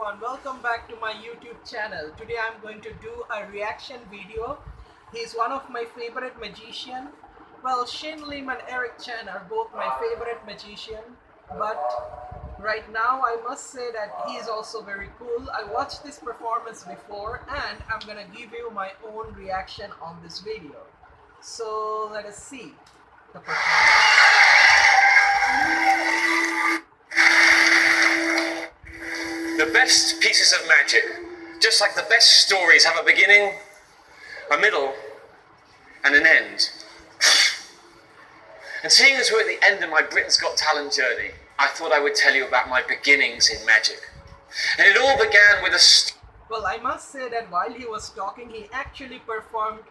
everyone, welcome back to my YouTube channel. Today I'm going to do a reaction video. He's one of my favorite magician. Well, Shin Lim and Eric Chan are both my favorite magician, but right now I must say that he is also very cool. I watched this performance before and I'm gonna give you my own reaction on this video. So let us see the performance. The best pieces of magic, just like the best stories, have a beginning, a middle, and an end. And seeing as we're at the end of my Britain's Got Talent journey, I thought I would tell you about my beginnings in magic. And it all began with a Well, I must say that while he was talking, he actually performed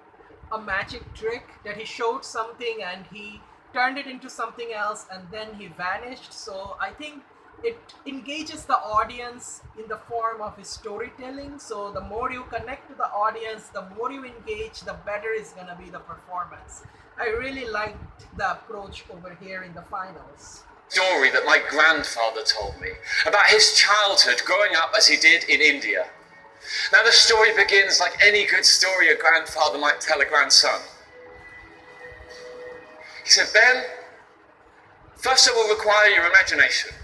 a magic trick that he showed something and he turned it into something else and then he vanished. So I think it engages the audience in the form of his storytelling. So the more you connect to the audience, the more you engage, the better is gonna be the performance. I really liked the approach over here in the finals. Story that my grandfather told me about his childhood growing up as he did in India. Now the story begins like any good story a grandfather might tell a grandson. He said, "Ben, first I will require your imagination."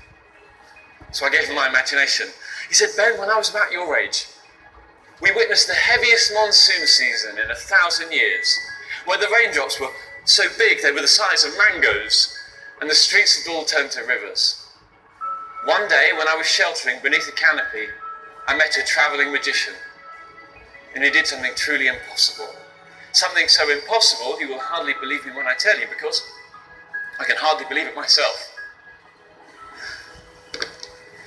So I gave him my imagination. He said, "Ben, when I was about your age, we witnessed the heaviest monsoon season in 1,000 years, where the raindrops were so big they were the size of mangoes, and the streets had all turned to rivers. One day, when I was sheltering beneath a canopy, I met a traveling magician, and he did something truly impossible. Something so impossible you will hardly believe me when I tell you, because I can hardly believe it myself.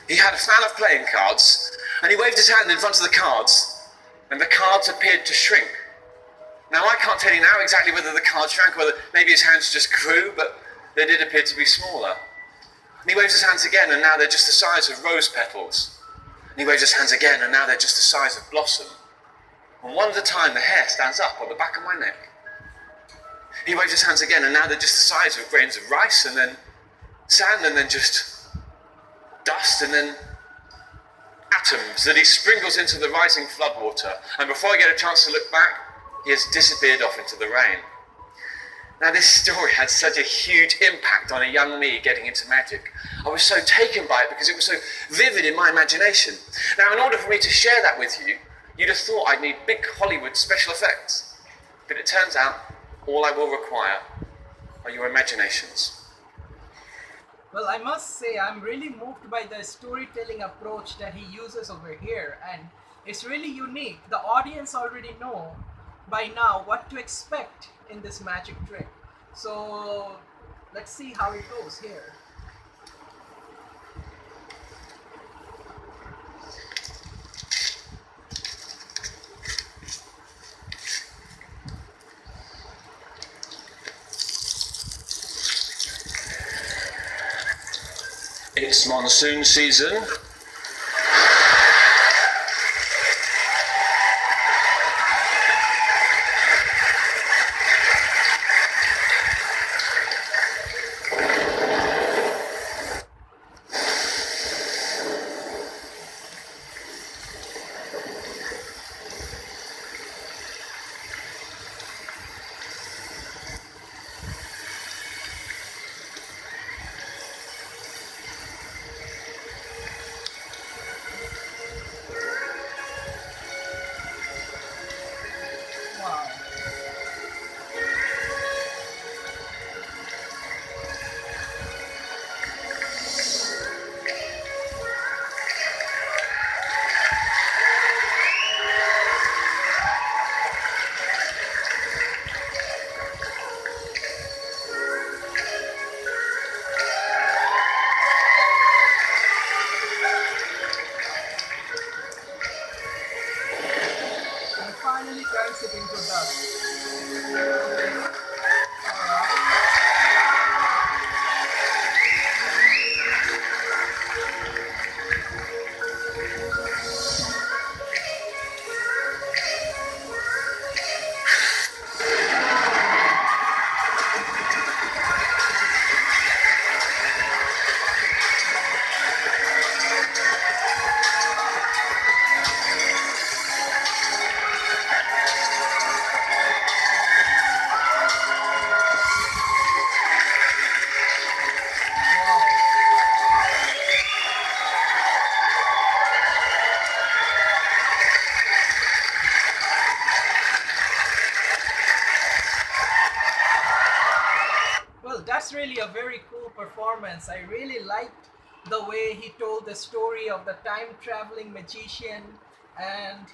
He had a fan of playing cards, and he waved his hand in front of the cards, and the cards appeared to shrink. Now, I can't tell you now exactly whether the cards shrank, whether maybe his hands just grew, but they did appear to be smaller. And he waves his hands again, and now they're just the size of rose petals. And he waves his hands again, and now they're just the size of blossom. And one at a time, the hair stands up on the back of my neck. He waves his hands again, and now they're just the size of grains of rice, and then sand, and then just dust, and then atoms that he sprinkles into the rising floodwater. And before I get a chance to look back, he has disappeared off into the rain. Now this story had such a huge impact on a young me getting into magic. I was so taken by it because it was so vivid in my imagination. Now in order for me to share that with you, you'd have thought I'd need big Hollywood special effects. But it turns out all I will require are your imaginations. Well, I must say I'm really moved by the storytelling approach that he uses over here, and it's really unique. The audience already know by now what to expect in this magic trick. So let's see how it goes here. It's monsoon season. a very cool performance. I really liked the way he told the story of the time traveling magician, and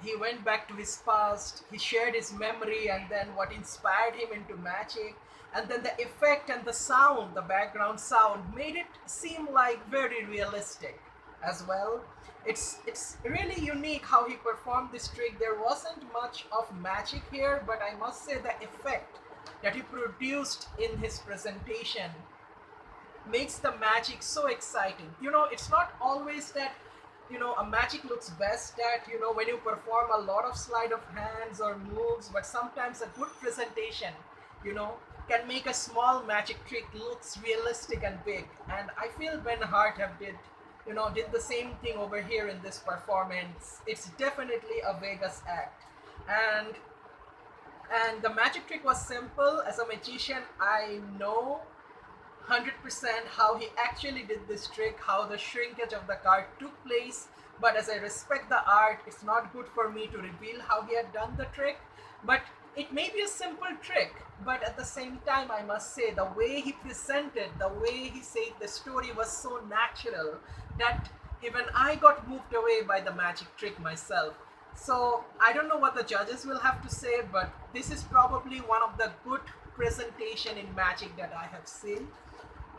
he went back to his past, he shared his memory, and then what inspired him into magic, and then the effect and the sound, the background sound, made it seem like very realistic as well. It's really unique how he performed this trick. There wasn't much of magic here, but I must say the effect that he produced in his presentation makes the magic so exciting. It's not always that a magic looks best at when you perform a lot of sleight of hands or moves, but sometimes a good presentation you know can make a small magic trick looks realistic and big. And I feel Ben Hart have did the same thing over here in this performance. It's definitely a Vegas act. And the magic trick was simple. As a magician, I know 100% how he actually did this trick, how the shrinkage of the card took place. But as I respect the art, it's not good for me to reveal how he had done the trick. But it may be a simple trick, but at the same time, I must say the way he presented, the way he said the story was so natural that even I got moved away by the magic trick myself. So I don't know what the judges will have to say, but this is probably one of the good presentation in magic that I have seen.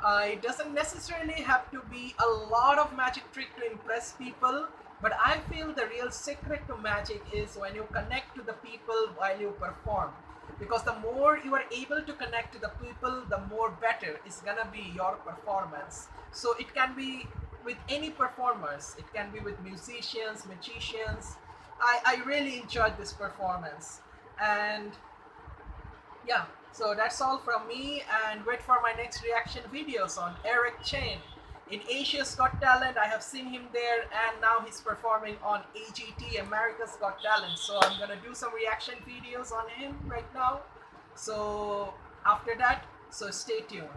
It doesn't necessarily have to be a lot of magic trick to impress people, but I feel the real secret to magic is when you connect to the people while you perform. Because the more you are able to connect to the people, the more better is gonna be your performance. So it can be with any performers, it can be with musicians, magicians. I really enjoyed this performance. And yeah, so that's all from me, and wait for my next reaction videos on Eric Chen. In Asia's Got Talent, I have seen him there, and now he's performing on AGT, America's Got Talent. So I'm gonna do some reaction videos on him right now. So after that, so stay tuned.